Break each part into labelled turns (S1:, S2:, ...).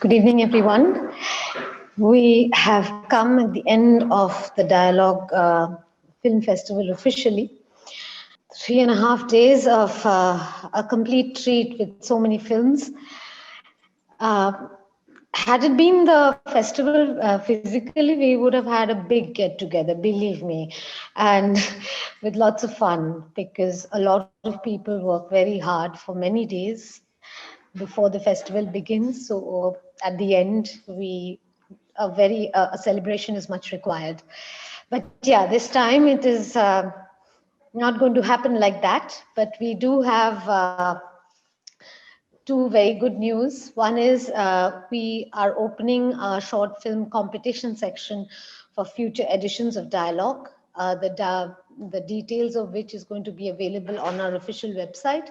S1: Good evening, everyone. We have come at the end of the Dialogue Film Festival officially. 3.5 days of a complete treat with so many films. Uh, had it been the festival physically, we would have had a big get together, believe me, and with lots of fun because a lot of people work very hard for many days before the festival begins. So at the end, a celebration is much required. But yeah, this time it is not going to happen like that. But we do have two very good news. One is we are opening a short film competition section for future editions of Dialogue. The details of which is going to be available on our official website.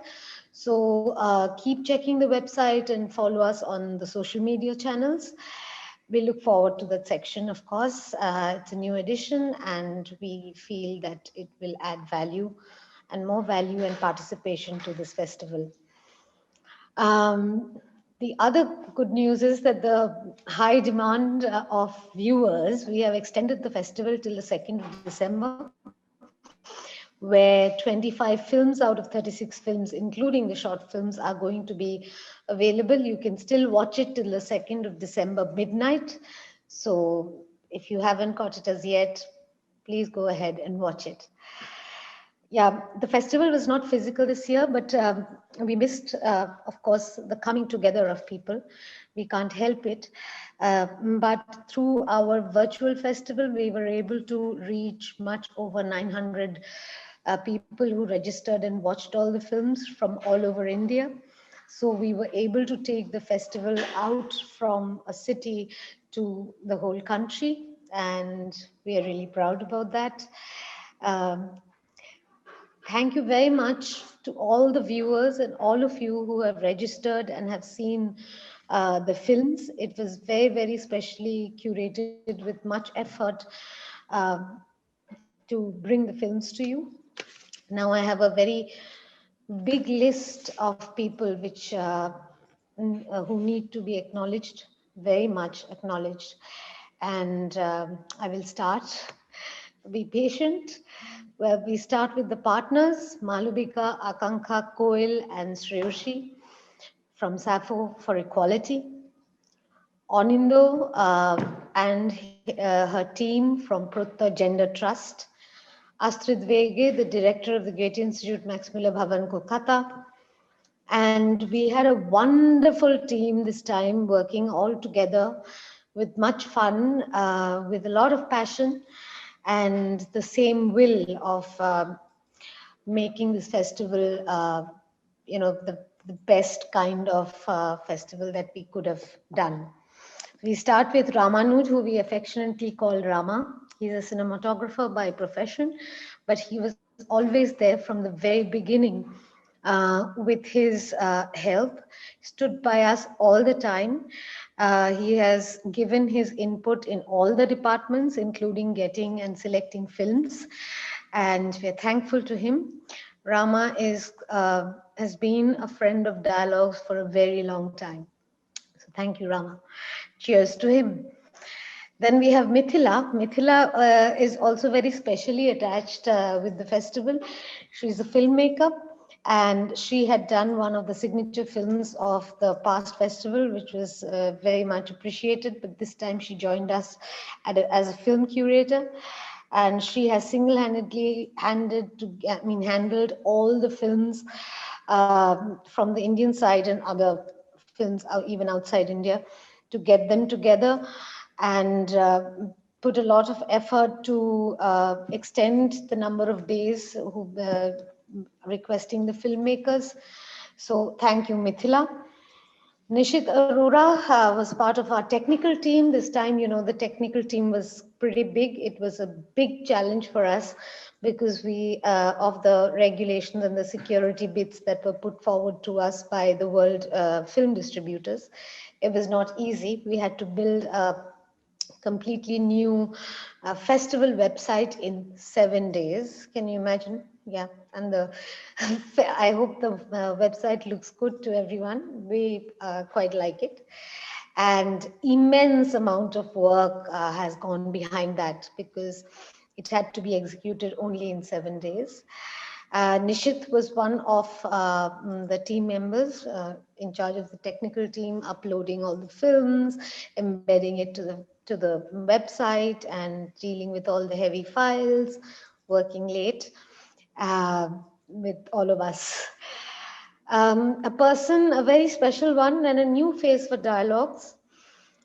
S1: So keep checking the website and follow us on the social media channels. We look forward to that section, of course. It's a new edition, and we feel that it will add value and more value and participation to this festival. The other good news is that the high demand of viewers, we have extended the festival till the 2nd of December, where 25 films out of 36 films, including the short films, are going to be available. You can still watch it till the 2nd of December midnight. So if you haven't caught it as yet, please go ahead and watch it. Yeah, the festival was not physical this year, but we missed, of course, the coming together of people. We can't help it. But through our virtual festival, we were able to reach much over 900 people who registered and watched all the films from all over India. So we were able to take the festival out from a city to the whole country, and we are really proud about that. Um, Thank you very much to all the viewers and all of you who have registered and have seen the films. It was very, very specially curated with much effort um, to bring the films to you. Now I have a very big list of people who need to be acknowledged, very much acknowledged. And I will start. Be patient. Well, we start with the partners, Malubika, Akanksha, Koil, and Sreyoshi from Sappho for Equality. Onindo and her team from Prutta Gender Trust. Astrid Vege, the director of the Goethe Institute, Max Muller Bhavan, Kolkata. And we had a wonderful team this time working all together with much fun, with a lot of passion and the same will of making this festival, the best kind of festival that we could have done. We start with Ramanuj, who we affectionately call Rama. He's a cinematographer by profession, but he was always there from the very beginning with his help, stood by us all the time. He has given his input in all the departments, including getting and selecting films, and we're thankful to him. Rama has been a friend of Dialogues for a very long time. So thank you, Rama. Cheers to him. Then we have Mithila. Mithila is also very specially attached with the festival. She's a filmmaker, and she had done one of the signature films of the past festival, which was very much appreciated. But this time she joined us as a film curator, and she has single-handedly handled all the films from the Indian side and other films even outside India to get them together and put a lot of effort to extend the number of days who requesting the filmmakers. So thank you, Mithila. Nishit Arora was part of our technical team. This time, the technical team was pretty big. It was a big challenge for us because of the regulations and the security bits that were put forward to us by the world film distributors. It was not easy. We had to build a completely new festival website in 7 days. Can you imagine? Yeah, and I hope the website looks good to everyone. We quite like it. And immense amount of work has gone behind that, because it had to be executed only in 7 days. Nishit was one of the team members in charge of the technical team, uploading all the films, embedding it to the website, and dealing with all the heavy files, working late with all of us. A person, a very special one, and a new face for Dialogues.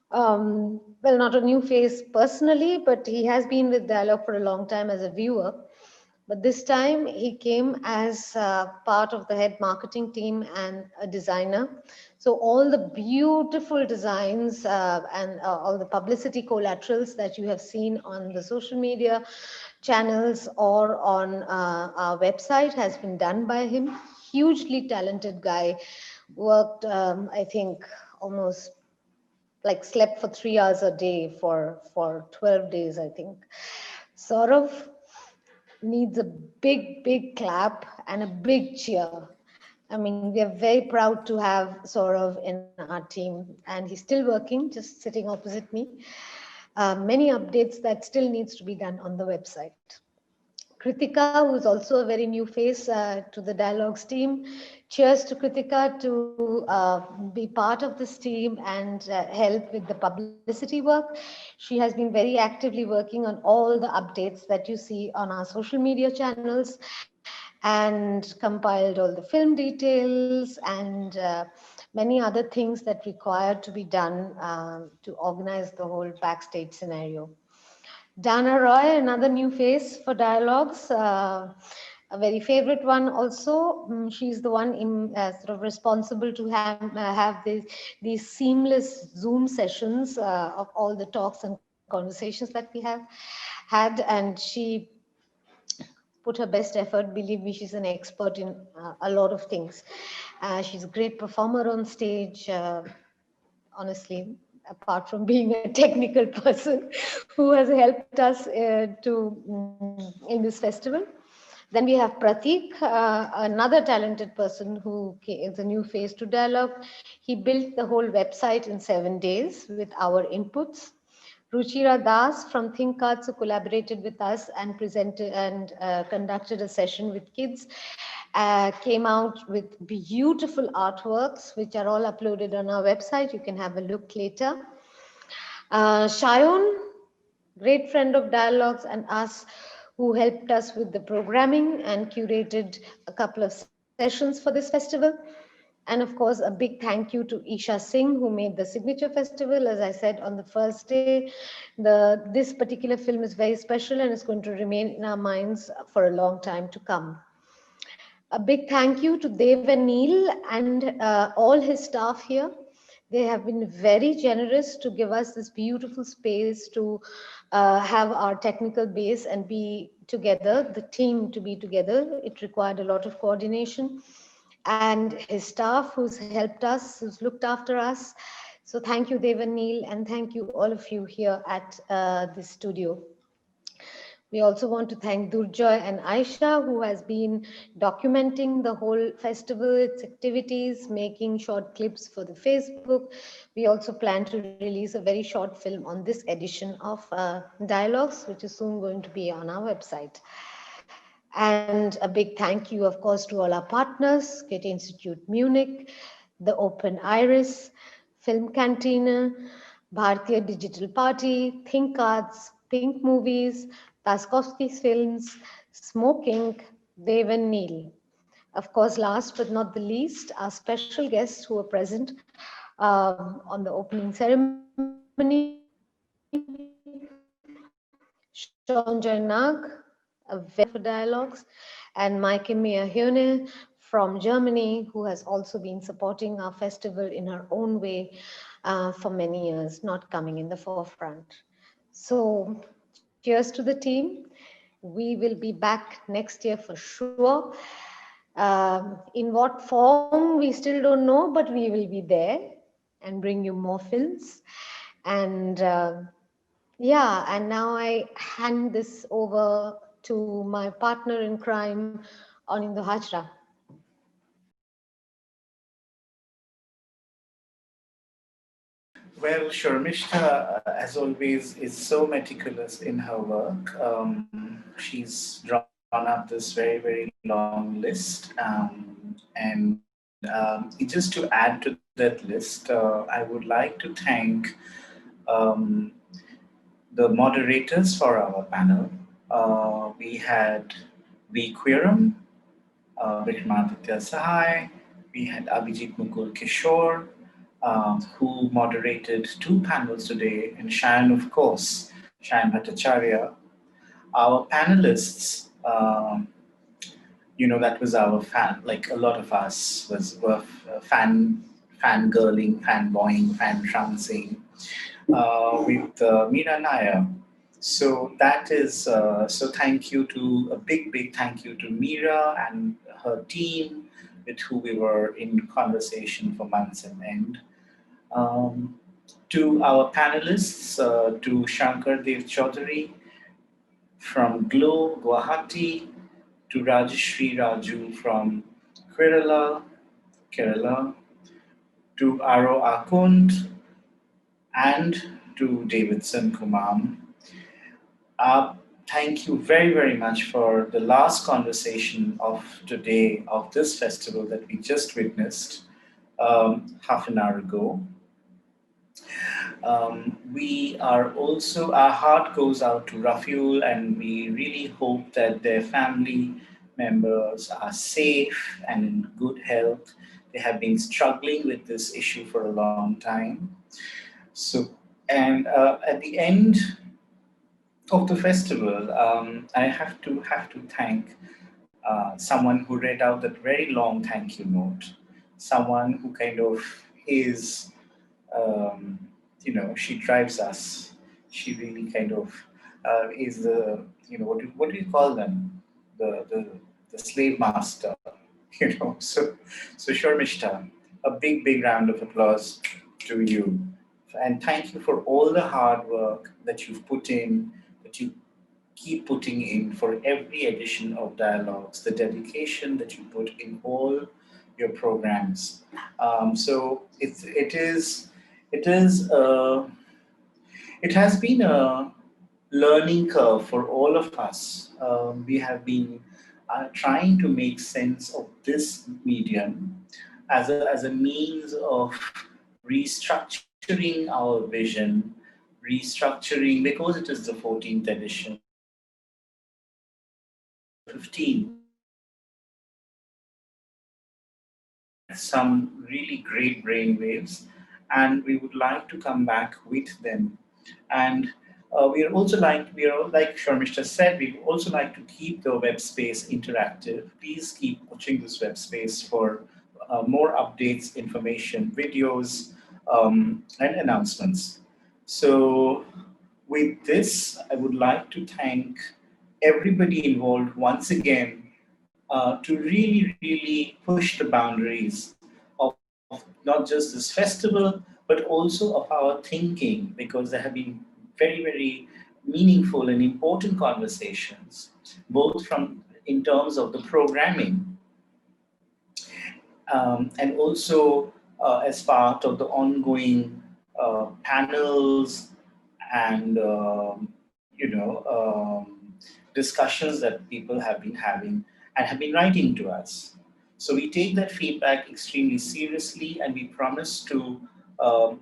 S1: Well, not a new face personally, but he has been with Dialogue for a long time as a viewer. But this time he came as part of the head marketing team and a designer. So all the beautiful designs and all the publicity collaterals that you have seen on the social media channels or on our website has been done by him. Hugely talented guy, worked, I think, almost like slept for 3 hours a day for 12 days, I think. Saurav needs a big clap and a big cheer. I mean, we are very proud to have Saurav in our team, and he's still working, just sitting opposite me. Many updates that still needs to be done on the website. Kritika, who is also a very new face to the Dialogues team. Cheers to Kritika to be part of this team and help with the publicity work. She has been very actively working on all the updates that you see on our social media channels, and compiled all the film details and many other things that required to be done to organize the whole backstage scenario. Dana Roy, another new face for Dialogues, a very favorite one also. She's the one sort of responsible to have these seamless Zoom sessions of all the talks and conversations that we have had. And she put her best effort. Believe me, she's an expert in a lot of things. She's a great performer on stage. Honestly, apart from being a technical person who has helped us in this festival. Then we have Pratik, another talented person who is a new face to Dialogue. He built the whole website in 7 days with our inputs. Ruchira Das from Think Arts, who collaborated with us and presented and conducted a session with kids, came out with beautiful artworks, which are all uploaded on our website. You can have a look later. Shayon, great friend of Dialogues and us, who helped us with the programming and curated a couple of sessions for this festival. And of course, a big thank you to Isha Singh, who made the signature festival. As I said on the first day, this particular film is very special and it's going to remain in our minds for a long time to come. A big thank you to Dev and Neil and all his staff here. They have been very generous to give us this beautiful space to have our technical base and be together, the team to be together. It required a lot of coordination. And his staff who's helped us, who's looked after us. So thank you, Dev and Neil, and thank you all of you here at the studio. We also want to thank Durjoy and Aisha, who has been documenting the whole festival, its activities, making short clips for the Facebook. We also plan to release a very short film on this edition of Dialogues, which is soon going to be on our website. And a big thank you, of course, to all our partners, Goethe Institute Munich, the Open Iris, Film Cantina, Bharatiya Digital Party, Think Arts, Pink Movies, Taskovsky's Films, Smoking, Dev and Neil. Of course, last but not the least, our special guests who were present on the opening ceremony, Sean Joy Nag, a very for Dialogues, and Maike Mia Hyune from Germany, who has also been supporting our festival in her own way for many years, not coming in the forefront. So cheers to the team. We will be back next year for sure. In what form, we still don't know, but we will be there and bring you more films. And yeah, and now I hand this over to my partner in crime, Anindo Hajra.
S2: Well, Sharmishta, as always, is so meticulous in her work. She's drawn up this very, very long list. Just to add to that list, I would like to thank um, the moderators for our panel. We had V. Quirum, Vikramaditya Sahai, we had Abhijit Mukul Kishore, who moderated two panels today, and Shayan, of course, Shayan Bhattacharya. Our panelists, that was our fan, like a lot of us were fangirling, fanboying, fan trouncing with Meera Nair. So that is so. Thank you to a big thank you to Meera and her team, with who we were in conversation for months and end. Um, to our panelists, to Shankar Dev Chaudhary from Glow, Guwahati, to Rajeshri Raju from Kerala, to Aro Akund, and to Davidson Kumam. Uh, Thank you very much for the last conversation of today, of this festival that we just witnessed half an hour ago. Our heart goes out to Rafiul, and we really hope that their family members are safe and in good health. They have been struggling with this issue for a long time. So, and at the end of the festival, I have to thank someone who read out that very long thank you note. Someone who kind of is, um, she drives us. She really kind of is the, what do you call them? The slave master, So Sharmishta, a big round of applause to you. And thank you for all the hard work that you've put in, that you keep putting in for every edition of Dialogues, the dedication that you put in all your programs. So it has been a learning curve for all of us. We have been trying to make sense of this medium as a means of restructuring our vision, restructuring, because it is the 14th edition, the 15th. Some really great brainwaves, and we would like to come back with them. And we are like Sharmishta said, we would also like to keep the web space interactive. Please keep watching this web space for more updates, information, videos, and announcements. So, with this, I would like to thank everybody involved once again to really push the boundaries of not just this festival, but also of our thinking, because there have been very meaningful and important conversations, both from in terms of the programming and also as part of the ongoing panels and discussions that people have been having and have been writing to us. So we take that feedback extremely seriously, and we promise to um,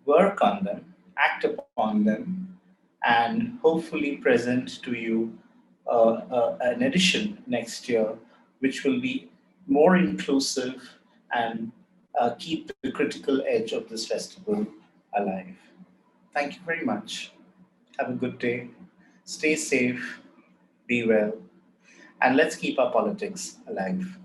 S2: work on them, act upon them, and hopefully present to you an edition next year, which will be more inclusive and keep the critical edge of this festival alive. Thank you very much. Have a good day. Stay safe, be well, and let's keep our politics alive.